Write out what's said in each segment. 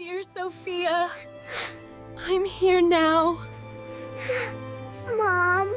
Dear Sophia, I'm here now. Mom.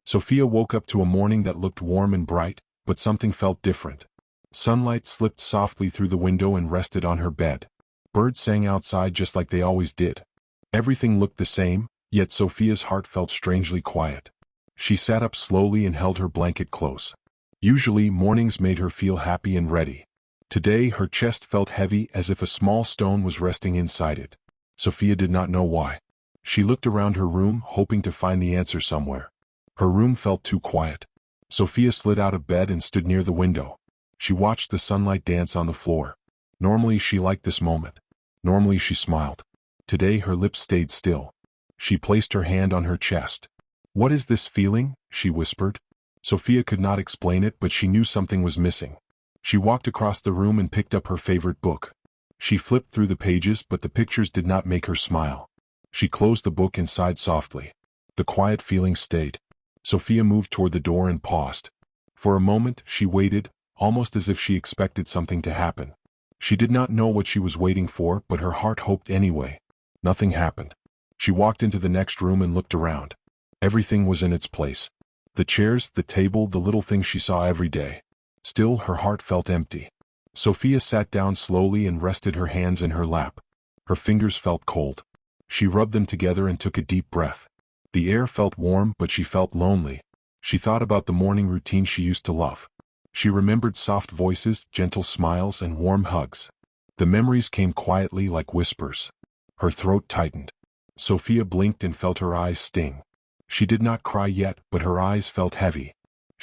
Sophia woke up to a morning that looked warm and bright, but something felt different. Sunlight slipped softly through the window and rested on her bed. Birds sang outside just like they always did. Everything looked the same, yet Sophia's heart felt strangely quiet. She sat up slowly and held her blanket close. Usually, mornings made her feel happy and ready. Today, her chest felt heavy as if a small stone was resting inside it. Sophia did not know why. She looked around her room, hoping to find the answer somewhere. Her room felt too quiet. Sophia slid out of bed and stood near the window. She watched the sunlight dance on the floor. Normally she liked this moment. Normally she smiled. Today her lips stayed still. She placed her hand on her chest. "What is this feeling?" she whispered. Sophia could not explain it, but she knew something was missing. She walked across the room and picked up her favorite book. She flipped through the pages, but the pictures did not make her smile. She closed the book and sighed softly. The quiet feeling stayed. Sophia moved toward the door and paused. For a moment, she waited, almost as if she expected something to happen. She did not know what she was waiting for, but her heart hoped anyway. Nothing happened. She walked into the next room and looked around. Everything was in its place. The chairs, the table, the little things she saw every day. Still, her heart felt empty. Sophia sat down slowly and rested her hands in her lap. Her fingers felt cold. She rubbed them together and took a deep breath. The air felt warm, but she felt lonely. She thought about the morning routine she used to love. She remembered soft voices, gentle smiles, and warm hugs. The memories came quietly like whispers. Her throat tightened. Sophia blinked and felt her eyes sting. She did not cry yet, but her eyes felt heavy.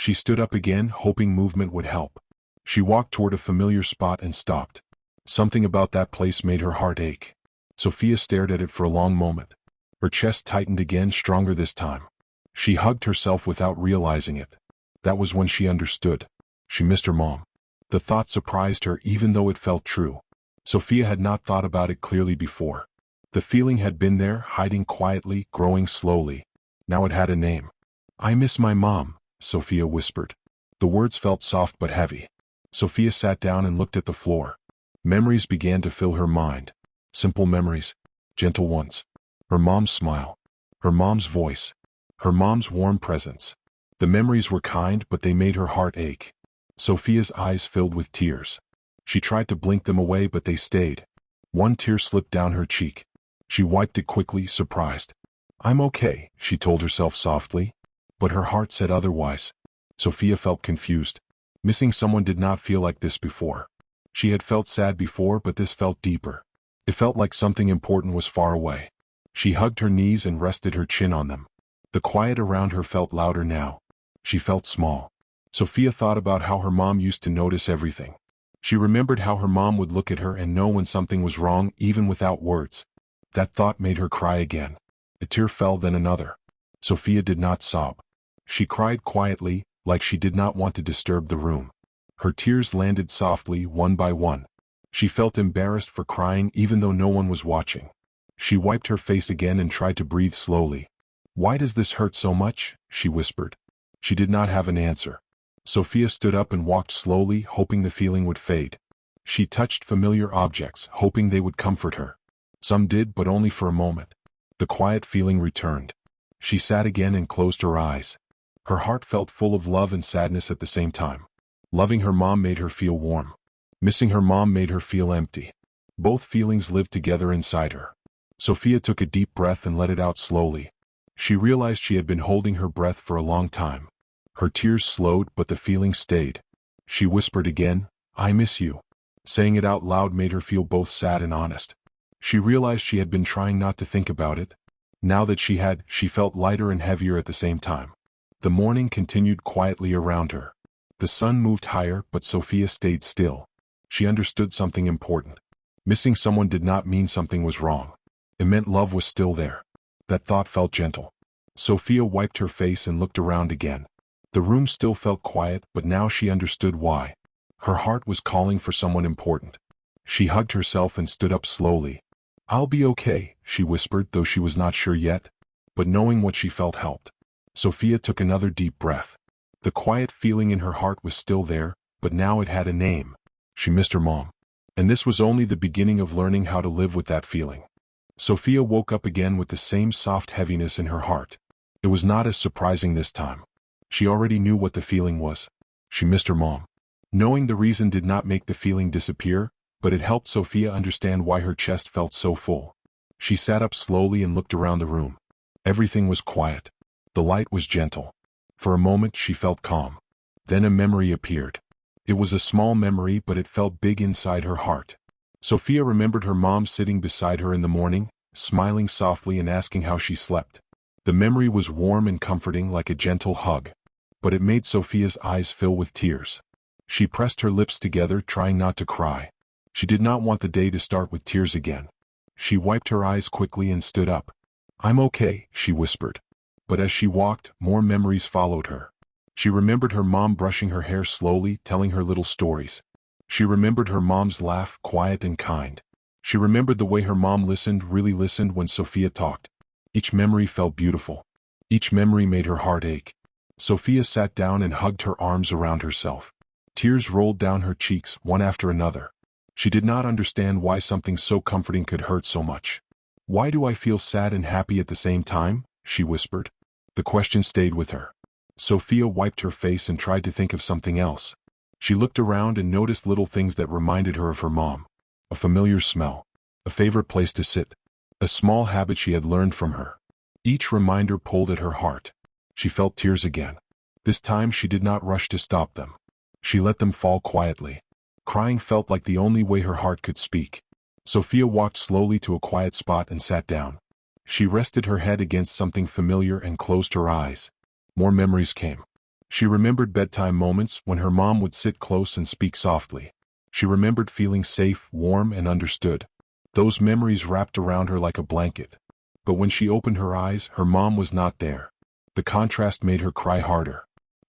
She stood up again, hoping movement would help. She walked toward a familiar spot and stopped. Something about that place made her heart ache. Sophia stared at it for a long moment. Her chest tightened again, stronger this time. She hugged herself without realizing it. That was when she understood. She missed her mom. The thought surprised her even though it felt true. Sophia had not thought about it clearly before. The feeling had been there, hiding quietly, growing slowly. Now it had a name. "I miss my mom," Sophia whispered. The words felt soft but heavy. Sophia sat down and looked at the floor. Memories began to fill her mind. Simple memories, gentle ones. Her mom's smile. Her mom's voice. Her mom's warm presence. The memories were kind, but they made her heart ache. Sophia's eyes filled with tears. She tried to blink them away, but they stayed. One tear slipped down her cheek. She wiped it quickly, surprised. "I'm okay," she told herself softly. But her heart said otherwise. Sophia felt confused. Missing someone did not feel like this before. She had felt sad before, but this felt deeper. It felt like something important was far away. She hugged her knees and rested her chin on them. The quiet around her felt louder now. She felt small. Sophia thought about how her mom used to notice everything. She remembered how her mom would look at her and know when something was wrong, even without words. That thought made her cry again. A tear fell, then another. Sophia did not sob. She cried quietly, like she did not want to disturb the room. Her tears landed softly, one by one. She felt embarrassed for crying even though no one was watching. She wiped her face again and tried to breathe slowly. "Why does this hurt so much?" she whispered. She did not have an answer. Sophia stood up and walked slowly, hoping the feeling would fade. She touched familiar objects, hoping they would comfort her. Some did, but only for a moment. The quiet feeling returned. She sat again and closed her eyes. Her heart felt full of love and sadness at the same time. Loving her mom made her feel warm. Missing her mom made her feel empty. Both feelings lived together inside her. Sophia took a deep breath and let it out slowly. She realized she had been holding her breath for a long time. Her tears slowed, but the feeling stayed. She whispered again, "I miss you." Saying it out loud made her feel both sad and honest. She realized she had been trying not to think about it. Now that she had, she felt lighter and heavier at the same time. The morning continued quietly around her. The sun moved higher, but Sophia stayed still. She understood something important. Missing someone did not mean something was wrong. It meant love was still there. That thought felt gentle. Sophia wiped her face and looked around again. The room still felt quiet, but now she understood why. Her heart was calling for someone important. She hugged herself and stood up slowly. "I'll be okay," she whispered, though she was not sure yet. But knowing what she felt helped. Sophia took another deep breath. The quiet feeling in her heart was still there, but now it had a name. She missed her mom. And this was only the beginning of learning how to live with that feeling. Sophia woke up again with the same soft heaviness in her heart. It was not as surprising this time. She already knew what the feeling was. She missed her mom. Knowing the reason did not make the feeling disappear, but it helped Sophia understand why her chest felt so full. She sat up slowly and looked around the room. Everything was quiet. The light was gentle. For a moment she felt calm. Then a memory appeared. It was a small memory, but it felt big inside her heart. Sophia remembered her mom sitting beside her in the morning, smiling softly and asking how she slept. The memory was warm and comforting, like a gentle hug. But it made Sophia's eyes fill with tears. She pressed her lips together, trying not to cry. She did not want the day to start with tears again. She wiped her eyes quickly and stood up. "I'm okay," she whispered. But as she walked, more memories followed her. She remembered her mom brushing her hair slowly, telling her little stories. She remembered her mom's laugh, quiet and kind. She remembered the way her mom really listened when Sophia talked. Each memory felt beautiful. Each memory made her heart ache. Sophia sat down and hugged her arms around herself. Tears rolled down her cheeks, one after another. She did not understand why something so comforting could hurt so much. "Why do I feel sad and happy at the same time?" she whispered. The question stayed with her. Sophia wiped her face and tried to think of something else. She looked around and noticed little things that reminded her of her mom. A familiar smell. A favorite place to sit. A small habit she had learned from her. Each reminder pulled at her heart. She felt tears again. This time she did not rush to stop them. She let them fall quietly. Crying felt like the only way her heart could speak. Sophia walked slowly to a quiet spot and sat down. She rested her head against something familiar and closed her eyes. More memories came. She remembered bedtime moments when her mom would sit close and speak softly. She remembered feeling safe, warm, and understood. Those memories wrapped around her like a blanket. But when she opened her eyes, her mom was not there. The contrast made her cry harder.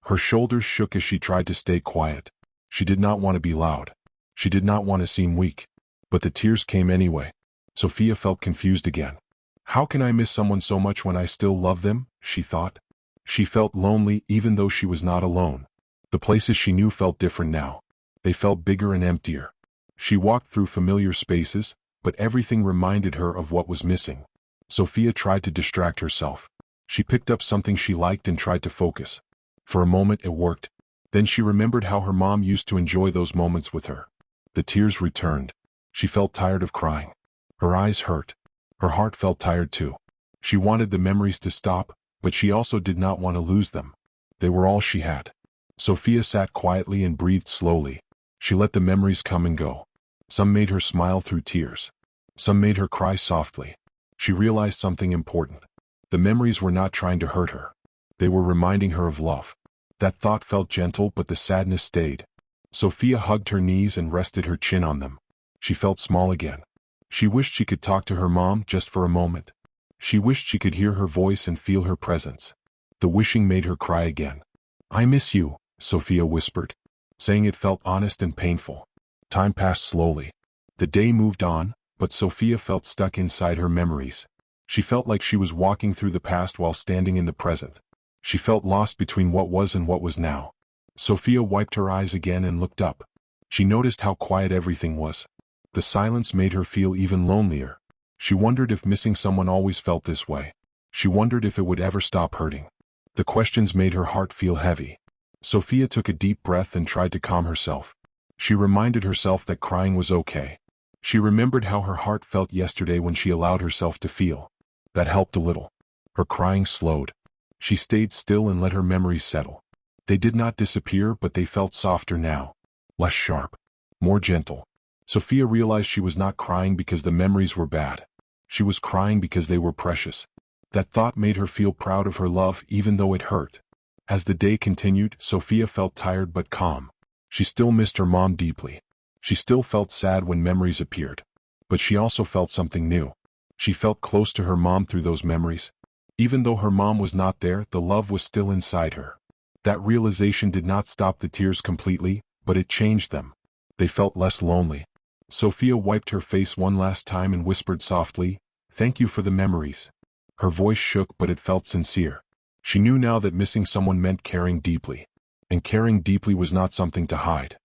Her shoulders shook as she tried to stay quiet. She did not want to be loud. She did not want to seem weak. But the tears came anyway. Sophia felt confused again. "How can I miss someone so much when I still love them?" she thought. She felt lonely even though she was not alone. The places she knew felt different now. They felt bigger and emptier. She walked through familiar spaces, but everything reminded her of what was missing. Sophia tried to distract herself. She picked up something she liked and tried to focus. For a moment it worked. Then she remembered how her mom used to enjoy those moments with her. The tears returned. She felt tired of crying. Her eyes hurt. Her heart felt tired too. She wanted the memories to stop, but she also did not want to lose them. They were all she had. Sophia sat quietly and breathed slowly. She let the memories come and go. Some made her smile through tears. Some made her cry softly. She realized something important. The memories were not trying to hurt her. They were reminding her of love. That thought felt gentle, but the sadness stayed. Sophia hugged her knees and rested her chin on them. She felt small again. She wished she could talk to her mom just for a moment. She wished she could hear her voice and feel her presence. The wishing made her cry again. "I miss you," Sophia whispered. Saying it felt honest and painful. Time passed slowly. The day moved on, but Sophia felt stuck inside her memories. She felt like she was walking through the past while standing in the present. She felt lost between what was and what was now. Sophia wiped her eyes again and looked up. She noticed how quiet everything was. The silence made her feel even lonelier. She wondered if missing someone always felt this way. She wondered if it would ever stop hurting. The questions made her heart feel heavy. Sophia took a deep breath and tried to calm herself. She reminded herself that crying was okay. She remembered how her heart felt yesterday when she allowed herself to feel. That helped a little. Her crying slowed. She stayed still and let her memories settle. They did not disappear, but they felt softer now. Less sharp. More gentle. Sophia realized she was not crying because the memories were bad. She was crying because they were precious. That thought made her feel proud of her love even though it hurt. As the day continued, Sophia felt tired but calm. She still missed her mom deeply. She still felt sad when memories appeared. But she also felt something new. She felt close to her mom through those memories. Even though her mom was not there, the love was still inside her. That realization did not stop the tears completely, but it changed them. They felt less lonely. Sophia wiped her face one last time and whispered softly, "Thank you for the memories." Her voice shook, but it felt sincere. She knew now that missing someone meant caring deeply. And caring deeply was not something to hide.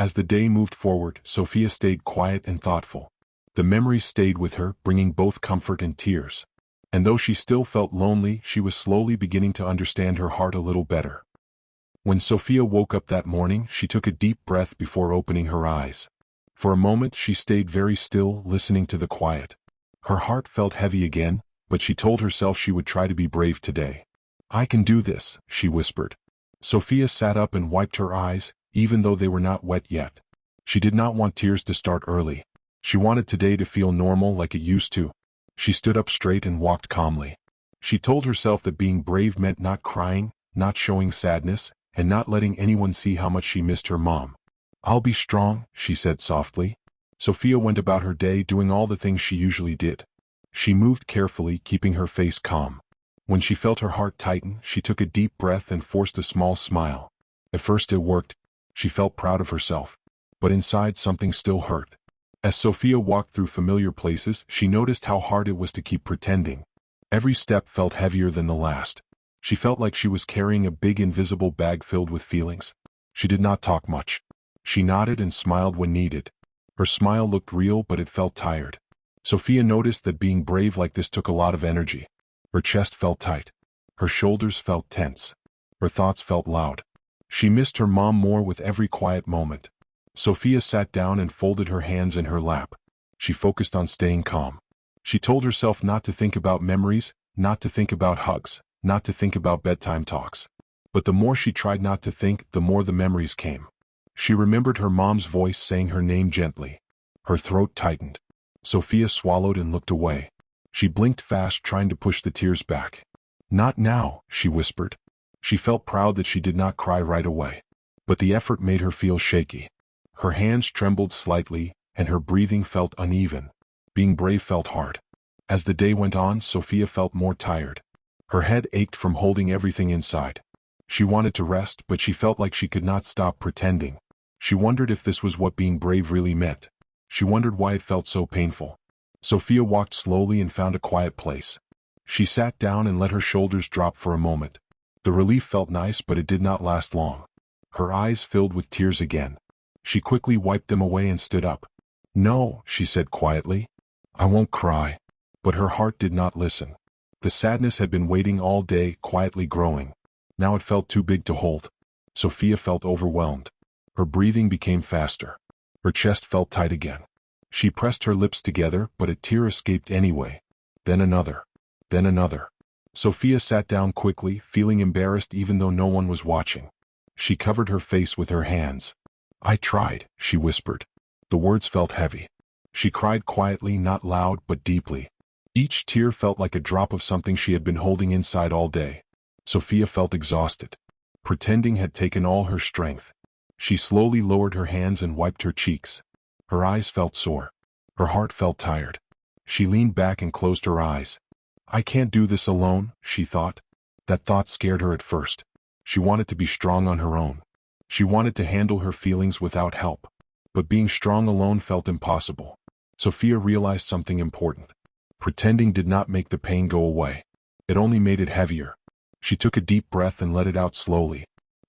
As the day moved forward, Sophia stayed quiet and thoughtful. The memories stayed with her, bringing both comfort and tears. And though she still felt lonely, she was slowly beginning to understand her heart a little better. When Sophia woke up that morning, she took a deep breath before opening her eyes. For a moment she stayed very still, listening to the quiet. Her heart felt heavy again, but she told herself she would try to be brave today. "I can do this," she whispered. Sophia sat up and wiped her eyes, even though they were not wet yet. She did not want tears to start early. She wanted today to feel normal like it used to. She stood up straight and walked calmly. She told herself that being brave meant not crying, not showing sadness, and not letting anyone see how much she missed her mom. "I'll be strong," she said softly. Sophia went about her day doing all the things she usually did. She moved carefully, keeping her face calm. When she felt her heart tighten, she took a deep breath and forced a small smile. At first it worked. She felt proud of herself. But inside something still hurt. As Sophia walked through familiar places, she noticed how hard it was to keep pretending. Every step felt heavier than the last. She felt like she was carrying a big invisible bag filled with feelings. She did not talk much. She nodded and smiled when needed. Her smile looked real, but it felt tired. Sophia noticed that being brave like this took a lot of energy. Her chest felt tight. Her shoulders felt tense. Her thoughts felt loud. She missed her mom more with every quiet moment. Sophia sat down and folded her hands in her lap. She focused on staying calm. She told herself not to think about memories, not to think about hugs, not to think about bedtime talks. But the more she tried not to think, the more the memories came. She remembered her mom's voice saying her name gently. Her throat tightened. Sophia swallowed and looked away. She blinked fast, trying to push the tears back. "Not now," she whispered. She felt proud that she did not cry right away. But the effort made her feel shaky. Her hands trembled slightly, and her breathing felt uneven. Being brave felt hard. As the day went on, Sophia felt more tired. Her head ached from holding everything inside. She wanted to rest, but she felt like she could not stop pretending. She wondered if this was what being brave really meant. She wondered why it felt so painful. Sophia walked slowly and found a quiet place. She sat down and let her shoulders drop for a moment. The relief felt nice, but it did not last long. Her eyes filled with tears again. She quickly wiped them away and stood up. "No," she said quietly. "I won't cry." But her heart did not listen. The sadness had been waiting all day, quietly growing. Now it felt too big to hold. Sophia felt overwhelmed. Her breathing became faster. Her chest felt tight again. She pressed her lips together, but a tear escaped anyway. Then another. Then another. Sophia sat down quickly, feeling embarrassed even though no one was watching. She covered her face with her hands. "I tried," she whispered. The words felt heavy. She cried quietly, not loud but deeply. Each tear felt like a drop of something she had been holding inside all day. Sophia felt exhausted. Pretending had taken all her strength. She slowly lowered her hands and wiped her cheeks. Her eyes felt sore. Her heart felt tired. She leaned back and closed her eyes. "I can't do this alone," she thought. That thought scared her at first. She wanted to be strong on her own. She wanted to handle her feelings without help. But being strong alone felt impossible. Sophia realized something important. Pretending did not make the pain go away. It only made it heavier. She took a deep breath and let it out slowly.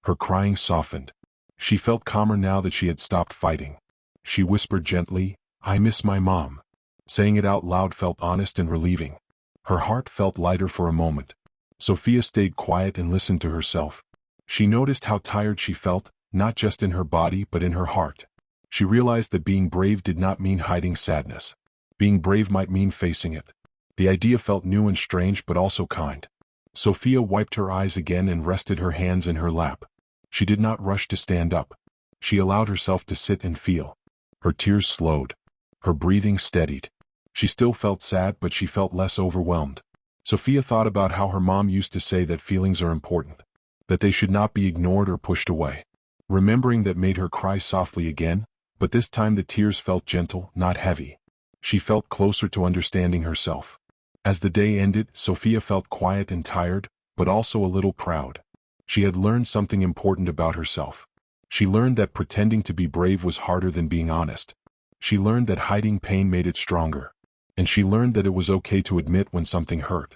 Her crying softened. She felt calmer now that she had stopped fighting. She whispered gently, "I miss my mom." Saying it out loud felt honest and relieving. Her heart felt lighter for a moment. Sophia stayed quiet and listened to herself. She noticed how tired she felt, not just in her body but in her heart. She realized that being brave did not mean hiding sadness. Being brave might mean facing it. The idea felt new and strange but also kind. Sophia wiped her eyes again and rested her hands in her lap. She did not rush to stand up. She allowed herself to sit and feel. Her tears slowed. Her breathing steadied. She still felt sad, but she felt less overwhelmed. Sophia thought about how her mom used to say that feelings are important, that they should not be ignored or pushed away. Remembering that made her cry softly again, but this time the tears felt gentle, not heavy. She felt closer to understanding herself. As the day ended, Sophia felt quiet and tired, but also a little proud. She had learned something important about herself. She learned that pretending to be brave was harder than being honest. She learned that hiding pain made it stronger. And she learned that it was okay to admit when something hurt.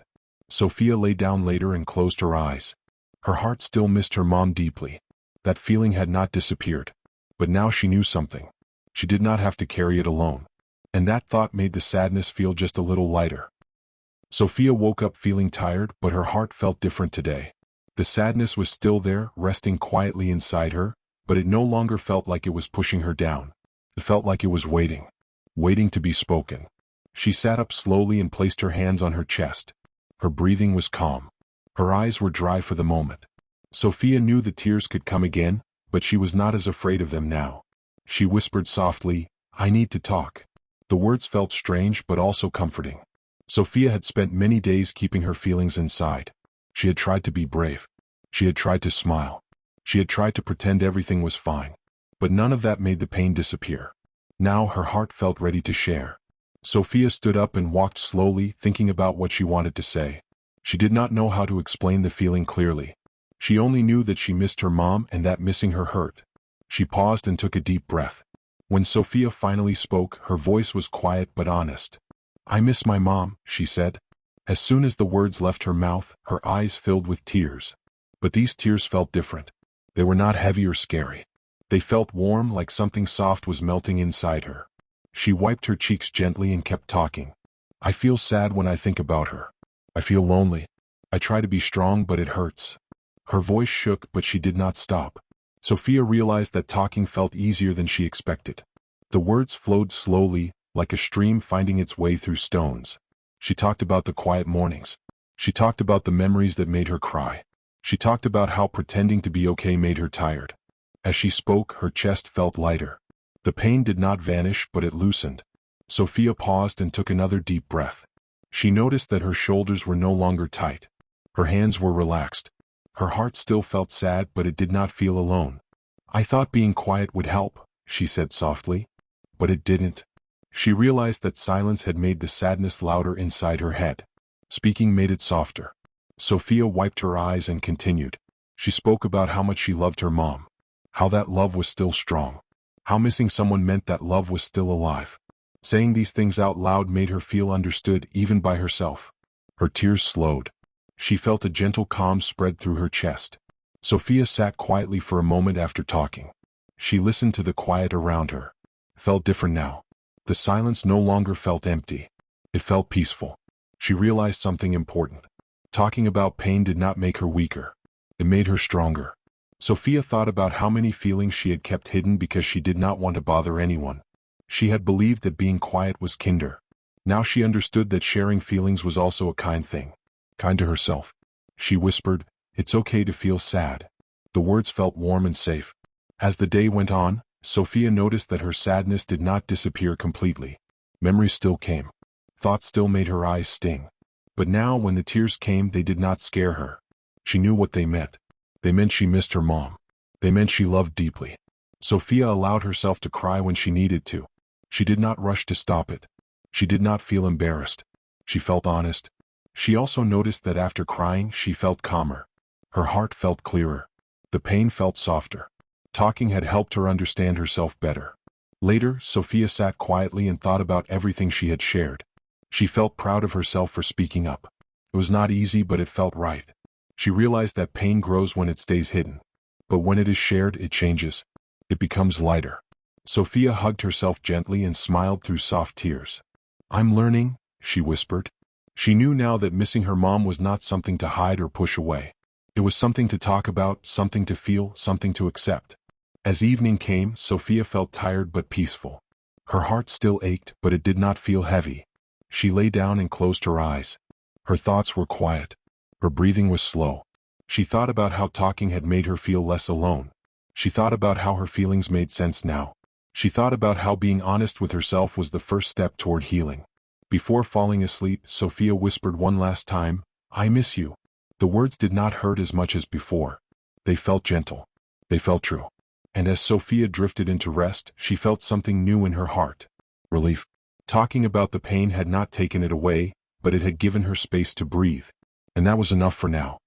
Sophia lay down later and closed her eyes. Her heart still missed her mom deeply. That feeling had not disappeared. But now she knew something. She did not have to carry it alone. And that thought made the sadness feel just a little lighter. Sophia woke up feeling tired, but her heart felt different today. The sadness was still there, resting quietly inside her, but it no longer felt like it was pushing her down. It felt like it was waiting to be spoken. She sat up slowly and placed her hands on her chest. Her breathing was calm. Her eyes were dry for the moment. Sophia knew the tears could come again, but she was not as afraid of them now. She whispered softly, "I need to talk." The words felt strange but also comforting. Sophia had spent many days keeping her feelings inside. She had tried to be brave. She had tried to smile. She had tried to pretend everything was fine. But none of that made the pain disappear. Now her heart felt ready to share. Sophia stood up and walked slowly, thinking about what she wanted to say. She did not know how to explain the feeling clearly. She only knew that she missed her mom and that missing her hurt. She paused and took a deep breath. When Sophia finally spoke, her voice was quiet but honest. "I miss my mom," she said. As soon as the words left her mouth, her eyes filled with tears. But these tears felt different. They were not heavy or scary. They felt warm, like something soft was melting inside her. She wiped her cheeks gently and kept talking. "I feel sad when I think about her. I feel lonely. I try to be strong, but it hurts." Her voice shook, but she did not stop. Sophia realized that talking felt easier than she expected. The words flowed slowly, like a stream finding its way through stones. She talked about the quiet mornings. She talked about the memories that made her cry. She talked about how pretending to be okay made her tired. As she spoke, her chest felt lighter. The pain did not vanish, but it loosened. Sophia paused and took another deep breath. She noticed that her shoulders were no longer tight. Her hands were relaxed. Her heart still felt sad, but it did not feel alone. "I thought being quiet would help," she said softly. But it didn't. She realized that silence had made the sadness louder inside her head. Speaking made it softer. Sophia wiped her eyes and continued. She spoke about how much she loved her mom. How that love was still strong. How missing someone meant that love was still alive. Saying these things out loud made her feel understood even by herself. Her tears slowed. She felt a gentle calm spread through her chest. Sophia sat quietly for a moment after talking. She listened to the quiet around her. It felt different now. The silence no longer felt empty. It felt peaceful. She realized something important. Talking about pain did not make her weaker. It made her stronger. Sophia thought about how many feelings she had kept hidden because she did not want to bother anyone. She had believed that being quiet was kinder. Now she understood that sharing feelings was also a kind thing. Kind to herself. She whispered, "It's okay to feel sad." The words felt warm and safe. As the day went on, Sophia noticed that her sadness did not disappear completely. Memories still came. Thoughts still made her eyes sting. But now when the tears came, they did not scare her. She knew what they meant. They meant she missed her mom. They meant she loved deeply. Sophia allowed herself to cry when she needed to. She did not rush to stop it. She did not feel embarrassed. She felt honest. She also noticed that after crying, she felt calmer. Her heart felt clearer. The pain felt softer. Talking had helped her understand herself better. Later, Sophia sat quietly and thought about everything she had shared. She felt proud of herself for speaking up. It was not easy, but it felt right. She realized that pain grows when it stays hidden. But when it is shared, it changes. It becomes lighter. Sophia hugged herself gently and smiled through soft tears. "I'm learning," she whispered. She knew now that missing her mom was not something to hide or push away. It was something to talk about, something to feel, something to accept. As evening came, Sophia felt tired but peaceful. Her heart still ached, but it did not feel heavy. She lay down and closed her eyes. Her thoughts were quiet. Her breathing was slow. She thought about how talking had made her feel less alone. She thought about how her feelings made sense now. She thought about how being honest with herself was the first step toward healing. Before falling asleep, Sophia whispered one last time, "I miss you." The words did not hurt as much as before. They felt gentle. They felt true. And as Sophia drifted into rest, she felt something new in her heart. Relief. Talking about the pain had not taken it away, but it had given her space to breathe. And that was enough for now.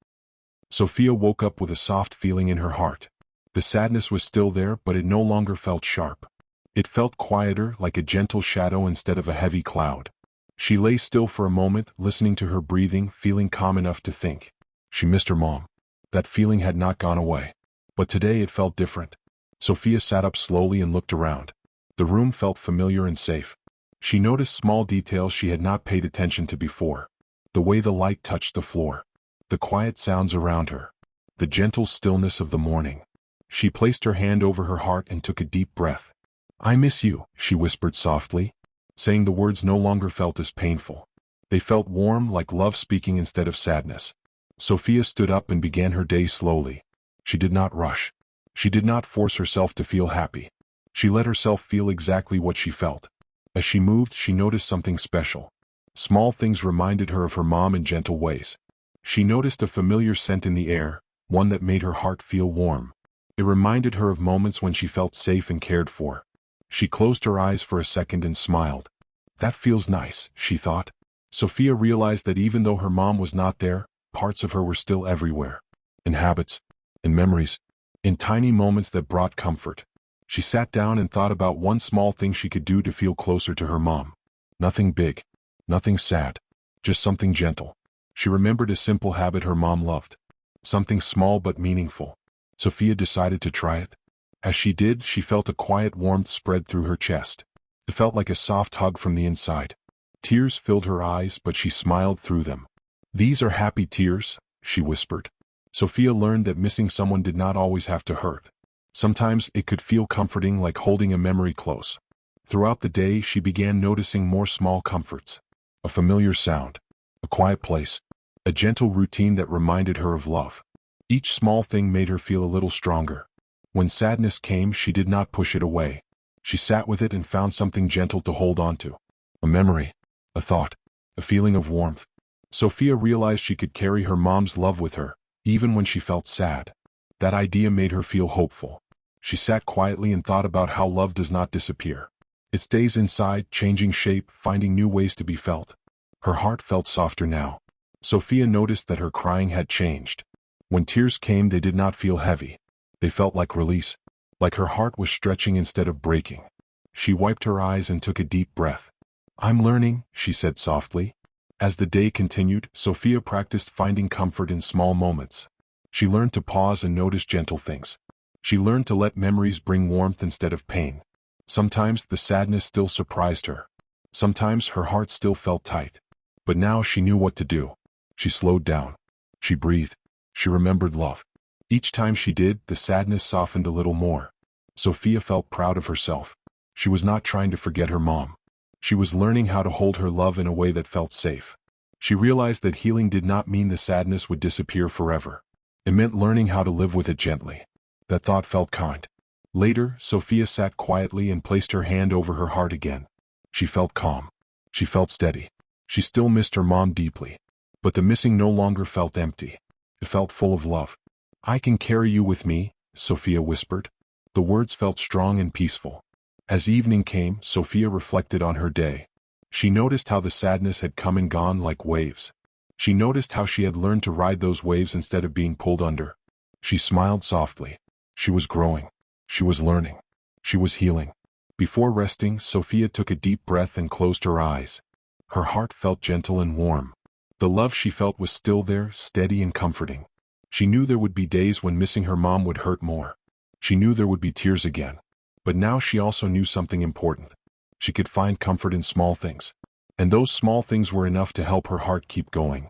Sophia woke up with a soft feeling in her heart. The sadness was still there, but it no longer felt sharp. It felt quieter, like a gentle shadow instead of a heavy cloud. She lay still for a moment, listening to her breathing, feeling calm enough to think. She missed her mom. That feeling had not gone away. But today it felt different. Sophia sat up slowly and looked around. The room felt familiar and safe. She noticed small details she had not paid attention to before. The way the light touched the floor. The quiet sounds around her. The gentle stillness of the morning. She placed her hand over her heart and took a deep breath. "I miss you," she whispered softly. Saying the words no longer felt as painful. They felt warm, like love speaking instead of sadness. Sophia stood up and began her day slowly. She did not rush. She did not force herself to feel happy. She let herself feel exactly what she felt. As she moved, she noticed something special. Small things reminded her of her mom in gentle ways. She noticed a familiar scent in the air, one that made her heart feel warm. It reminded her of moments when she felt safe and cared for. She closed her eyes for a second and smiled. "That feels nice," she thought. Sophia realized that even though her mom was not there, parts of her were still everywhere. In habits, in memories, in tiny moments that brought comfort. She sat down and thought about one small thing she could do to feel closer to her mom. Nothing big, nothing sad, just something gentle. She remembered a simple habit her mom loved. Something small but meaningful. Sophia decided to try it. As she did, she felt a quiet warmth spread through her chest. It felt like a soft hug from the inside. Tears filled her eyes, but she smiled through them. "These are happy tears," she whispered. Sophia learned that missing someone did not always have to hurt. Sometimes it could feel comforting, like holding a memory close. Throughout the day, she began noticing more small comforts. A familiar sound. A quiet place. A gentle routine that reminded her of love. Each small thing made her feel a little stronger. When sadness came, she did not push it away. She sat with it and found something gentle to hold on to. A memory. A thought. A feeling of warmth. Sophia realized she could carry her mom's love with her, even when she felt sad. That idea made her feel hopeful. She sat quietly and thought about how love does not disappear. It stays inside, changing shape, finding new ways to be felt. Her heart felt softer now. Sophia noticed that her crying had changed. When tears came, they did not feel heavy. They felt like release, like her heart was stretching instead of breaking. She wiped her eyes and took a deep breath. "I'm learning," she said softly. As the day continued, Sophia practiced finding comfort in small moments. She learned to pause and notice gentle things. She learned to let memories bring warmth instead of pain. Sometimes the sadness still surprised her. Sometimes her heart still felt tight. But now she knew what to do. She slowed down. She breathed. She remembered love. Each time she did, the sadness softened a little more. Sophia felt proud of herself. She was not trying to forget her mom. She was learning how to hold her love in a way that felt safe. She realized that healing did not mean the sadness would disappear forever. It meant learning how to live with it gently. That thought felt kind. Later, Sophia sat quietly and placed her hand over her heart again. She felt calm. She felt steady. She still missed her mom deeply. But the missing no longer felt empty. It felt full of love. "I can carry you with me," Sophia whispered. The words felt strong and peaceful. As evening came, Sophia reflected on her day. She noticed how the sadness had come and gone like waves. She noticed how she had learned to ride those waves instead of being pulled under. She smiled softly. She was growing. She was learning. She was healing. Before resting, Sophia took a deep breath and closed her eyes. Her heart felt gentle and warm. The love she felt was still there, steady and comforting. She knew there would be days when missing her mom would hurt more. She knew there would be tears again. But now she also knew something important. She could find comfort in small things. And those small things were enough to help her heart keep going.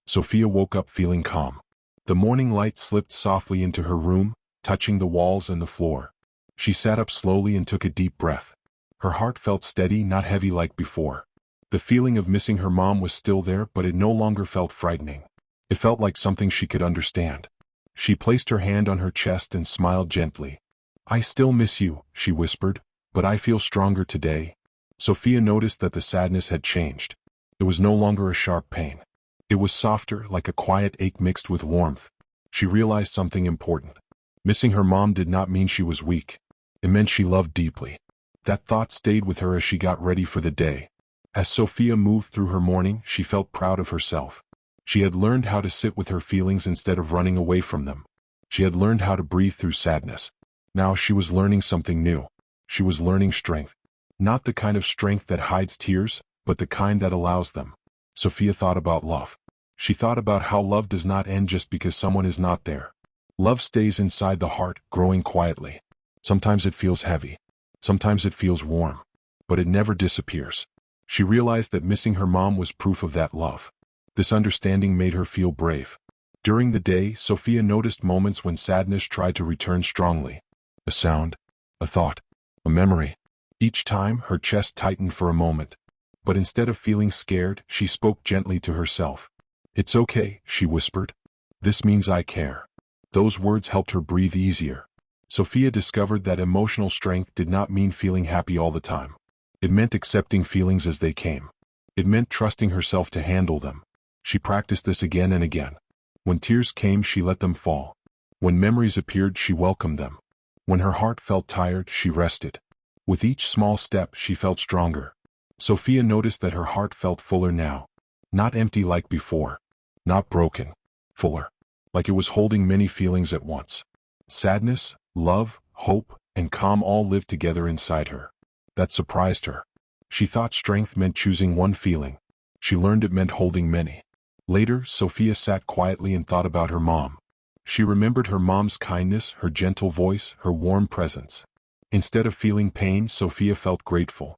Sophia woke up feeling calm. The morning light slipped softly into her room, touching the walls and the floor. She sat up slowly and took a deep breath. Her heart felt steady, not heavy like before. The feeling of missing her mom was still there, but it no longer felt frightening. It felt like something she could understand. She placed her hand on her chest and smiled gently. "I still miss you," she whispered, "but I feel stronger today." Sophia noticed that the sadness had changed. It was no longer a sharp pain. It was softer, like a quiet ache mixed with warmth. She realized something important. Missing her mom did not mean she was weak. It meant she loved deeply. That thought stayed with her as she got ready for the day. As Sophia moved through her morning, she felt proud of herself. She had learned how to sit with her feelings instead of running away from them. She had learned how to breathe through sadness. Now she was learning something new. She was learning strength. Not the kind of strength that hides tears, but the kind that allows them. Sophia thought about love. She thought about how love does not end just because someone is not there. Love stays inside the heart, growing quietly. Sometimes it feels heavy. Sometimes it feels warm. But it never disappears. She realized that missing her mom was proof of that love. This understanding made her feel brave. During the day, Sophia noticed moments when sadness tried to return strongly. A sound, a thought, a memory. Each time, her chest tightened for a moment. But instead of feeling scared, she spoke gently to herself. "It's okay," she whispered. "This means I care." Those words helped her breathe easier. Sophia discovered that emotional strength did not mean feeling happy all the time. It meant accepting feelings as they came. It meant trusting herself to handle them. She practiced this again and again. When tears came, she let them fall. When memories appeared, she welcomed them. When her heart felt tired, she rested. With each small step, she felt stronger. Sophia noticed that her heart felt fuller now. Not empty like before. Not broken. Fuller. Like it was holding many feelings at once. Sadness, love, hope, and calm all lived together inside her. That surprised her. She thought strength meant choosing one feeling. She learned it meant holding many. Later, Sophia sat quietly and thought about her mom. She remembered her mom's kindness, her gentle voice, her warm presence. Instead of feeling pain, Sophia felt grateful.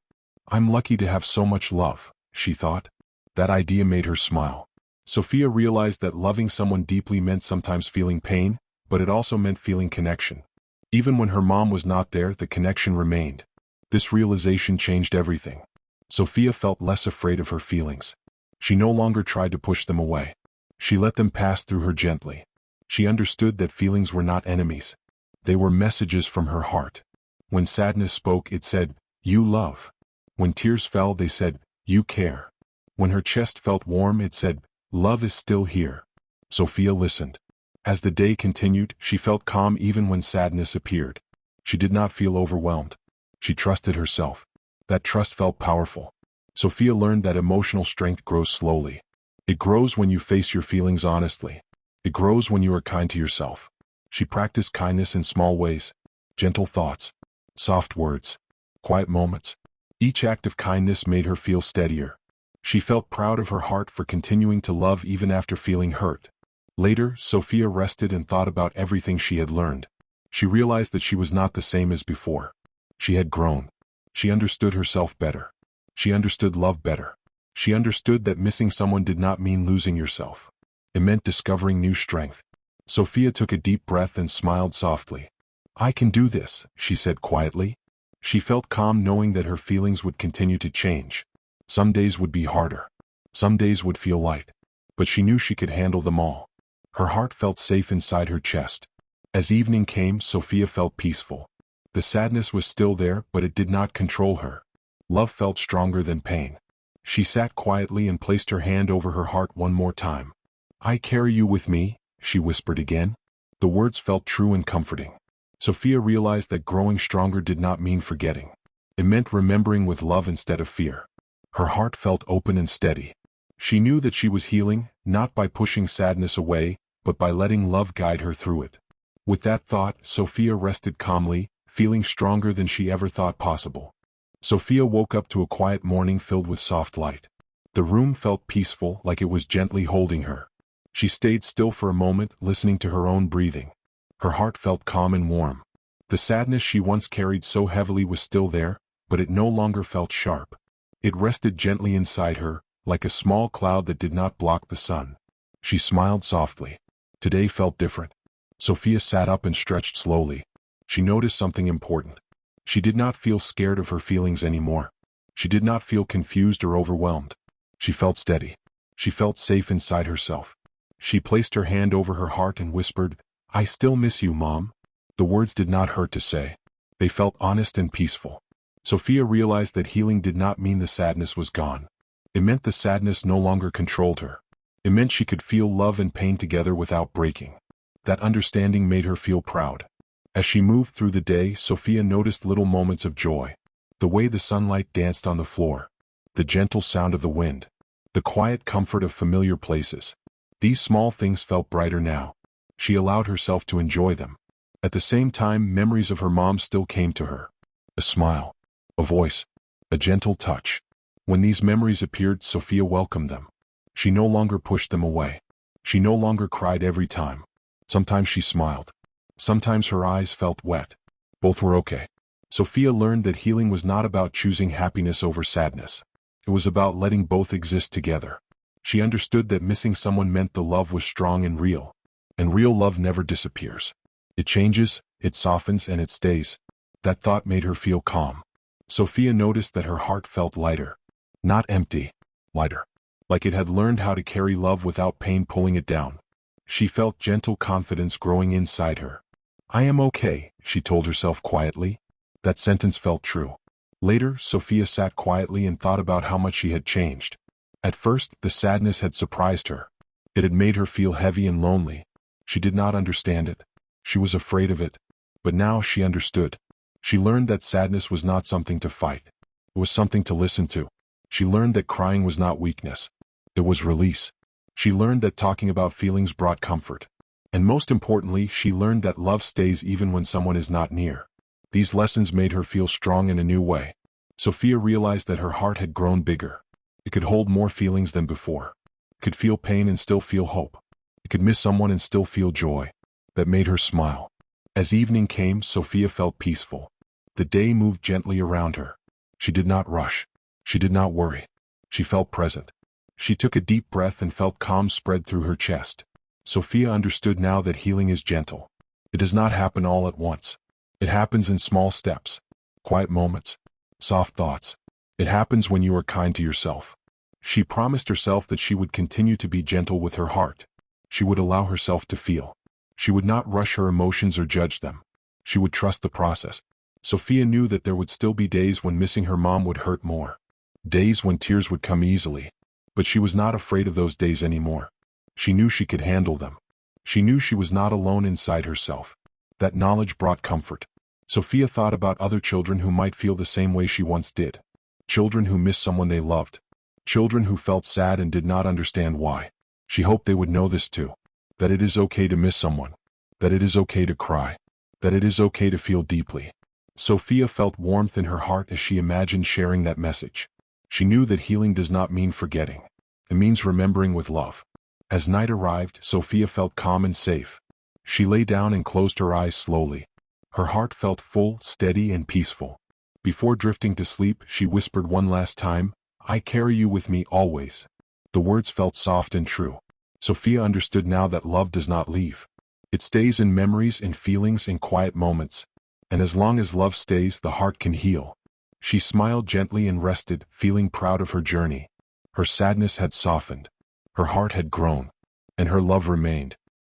"I'm lucky to have so much love," she thought. That idea made her smile. Sophia realized that loving someone deeply meant sometimes feeling pain, but it also meant feeling connection. Even when her mom was not there, the connection remained. This realization changed everything. Sophia felt less afraid of her feelings. She no longer tried to push them away. She let them pass through her gently. She understood that feelings were not enemies. They were messages from her heart. When sadness spoke, it said, "You love." When tears fell, they said, "You care." When her chest felt warm, it said, "Love is still here." Sophia listened. As the day continued, she felt calm even when sadness appeared. She did not feel overwhelmed. She trusted herself. That trust felt powerful. Sophia learned that emotional strength grows slowly. It grows when you face your feelings honestly. It grows when you are kind to yourself. She practiced kindness in small ways. Gentle thoughts. Soft words. Quiet moments. Each act of kindness made her feel steadier. She felt proud of her heart for continuing to love even after feeling hurt. Later, Sophia rested and thought about everything she had learned. She realized that she was not the same as before. She had grown. She understood herself better. She understood love better. She understood that missing someone did not mean losing yourself. It meant discovering new strength. Sophia took a deep breath and smiled softly. "I can do this," she said quietly. She felt calm knowing that her feelings would continue to change. Some days would be harder. Some days would feel light. But she knew she could handle them all. Her heart felt safe inside her chest. As evening came, Sophia felt peaceful. The sadness was still there, but it did not control her. Love felt stronger than pain. She sat quietly and placed her hand over her heart one more time. "I carry you with me," she whispered again. The words felt true and comforting. Sophia realized that growing stronger did not mean forgetting. It meant remembering with love instead of fear. Her heart felt open and steady. She knew that she was healing, not by pushing sadness away, but by letting love guide her through it. With that thought, Sophia rested calmly, feeling stronger than she ever thought possible. Sophia woke up to a quiet morning filled with soft light. The room felt peaceful, like it was gently holding her. She stayed still for a moment, listening to her own breathing. Her heart felt calm and warm. The sadness she once carried so heavily was still there, but it no longer felt sharp. It rested gently inside her, like a small cloud that did not block the sun. She smiled softly. Today felt different. Sophia sat up and stretched slowly. She noticed something important. She did not feel scared of her feelings anymore. She did not feel confused or overwhelmed. She felt steady. She felt safe inside herself. She placed her hand over her heart and whispered, "I still miss you, Mom." The words did not hurt to say. They felt honest and peaceful. Sophia realized that healing did not mean the sadness was gone. It meant the sadness no longer controlled her. It meant she could feel love and pain together without breaking. That understanding made her feel proud. As she moved through the day, Sophia noticed little moments of joy. The way the sunlight danced on the floor. The gentle sound of the wind. The quiet comfort of familiar places. These small things felt brighter now. She allowed herself to enjoy them. At the same time, memories of her mom still came to her. A smile. A voice. A gentle touch. When these memories appeared, Sophia welcomed them. She no longer pushed them away. She no longer cried every time. Sometimes she smiled. Sometimes her eyes felt wet. Both were okay. Sophia learned that healing was not about choosing happiness over sadness. It was about letting both exist together. She understood that missing someone meant the love was strong and real. And real love never disappears. It changes, it softens, and it stays. That thought made her feel calm. Sophia noticed that her heart felt lighter. Not empty, lighter. Like it had learned how to carry love without pain pulling it down. She felt gentle confidence growing inside her. I am okay, she told herself quietly. That sentence felt true. Later, Sophia sat quietly and thought about how much she had changed. At first, the sadness had surprised her. It had made her feel heavy and lonely. She did not understand it. She was afraid of it. But now she understood. She learned that sadness was not something to fight. It was something to listen to. She learned that crying was not weakness. It was release. She learned that talking about feelings brought comfort. And most importantly, she learned that love stays even when someone is not near. These lessons made her feel strong in a new way. Sophia realized that her heart had grown bigger. It could hold more feelings than before. It could feel pain and still feel hope. It could miss someone and still feel joy. That made her smile. As evening came, Sophia felt peaceful. The day moved gently around her. She did not rush. She did not worry. She felt present. She took a deep breath and felt calm spread through her chest. Sophia understood now that healing is gentle. It does not happen all at once. It happens in small steps, quiet moments, soft thoughts. It happens when you are kind to yourself. She promised herself that she would continue to be gentle with her heart. She would allow herself to feel. She would not rush her emotions or judge them. She would trust the process. Sophia knew that there would still be days when missing her mom would hurt more. Days when tears would come easily. But she was not afraid of those days anymore. She knew she could handle them. She knew she was not alone inside herself. That knowledge brought comfort. Sophia thought about other children who might feel the same way she once did. Children who missed someone they loved. Children who felt sad and did not understand why. She hoped they would know this too. That it is okay to miss someone. That it is okay to cry. That it is okay to feel deeply. Sophia felt warmth in her heart as she imagined sharing that message. She knew that healing does not mean forgetting. It means remembering with love. As night arrived, Sophia felt calm and safe. She lay down and closed her eyes slowly. Her heart felt full, steady, and peaceful. Before drifting to sleep, she whispered one last time, I carry you with me always. The words felt soft and true. Sophia understood now that love does not leave. It stays in memories and feelings and quiet moments. And as long as love stays, the heart can heal. She smiled gently and rested, feeling proud of her journey. Her sadness had softened. Her heart had grown. And her love remained.